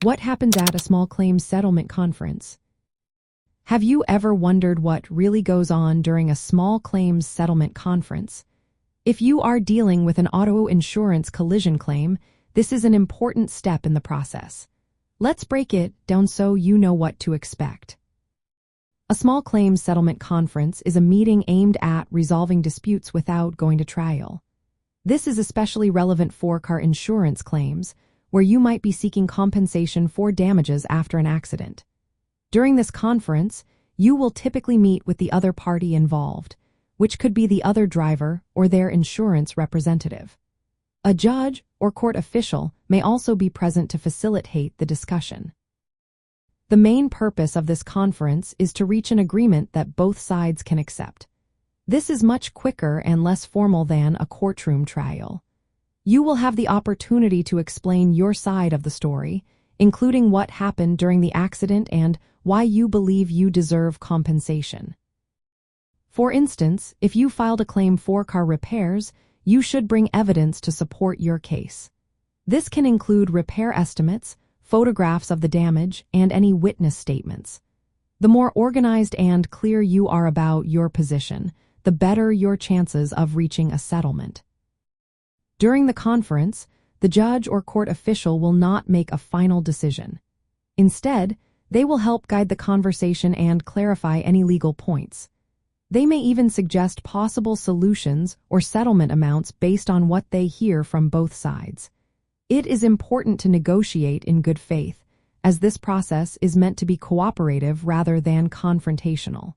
What happens at a small claims settlement conference? Have you ever wondered what really goes on during a small claims settlement conference? If you are dealing with an auto insurance collision claim, this is an important step in the process. Let's break it down so you know what to expect. A small claims settlement conference is a meeting aimed at resolving disputes without going to trial. This is especially relevant for car insurance claims, where you might be seeking compensation for damages after an accident. During this conference, you will typically meet with the other party involved, which could be the other driver or their insurance representative. A judge or court official may also be present to facilitate the discussion. The main purpose of this conference is to reach an agreement that both sides can accept. This is much quicker and less formal than a courtroom trial. You will have the opportunity to explain your side of the story, including what happened during the accident and why you believe you deserve compensation. For instance, if you filed a claim for car repairs, you should bring evidence to support your case. This can include repair estimates, photographs of the damage, and any witness statements. The more organized and clear you are about your position, the better your chances of reaching a settlement. During the conference, the judge or court official will not make a final decision. Instead, they will help guide the conversation and clarify any legal points. They may even suggest possible solutions or settlement amounts based on what they hear from both sides. It is important to negotiate in good faith, as this process is meant to be cooperative rather than confrontational.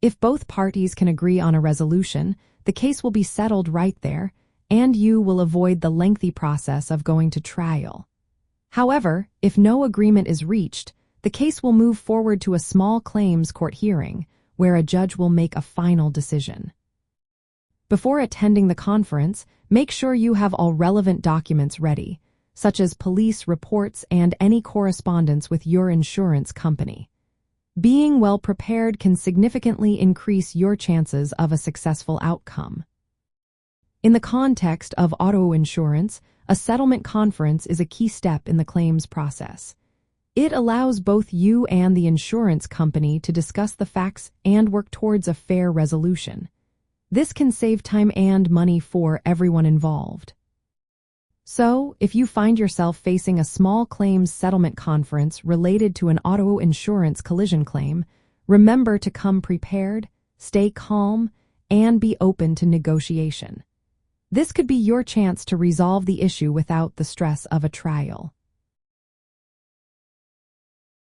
If both parties can agree on a resolution, the case will be settled right there, and you will avoid the lengthy process of going to trial. However, if no agreement is reached, the case will move forward to a small claims court hearing, where a judge will make a final decision. Before attending the conference, make sure you have all relevant documents ready, such as police reports and any correspondence with your insurance company. Being well prepared can significantly increase your chances of a successful outcome. In the context of auto insurance, a settlement conference is a key step in the claims process. It allows both you and the insurance company to discuss the facts and work towards a fair resolution. This can save time and money for everyone involved. So, if you find yourself facing a small claims settlement conference related to an auto insurance collision claim, remember to come prepared, stay calm, and be open to negotiation. This could be your chance to resolve the issue without the stress of a trial.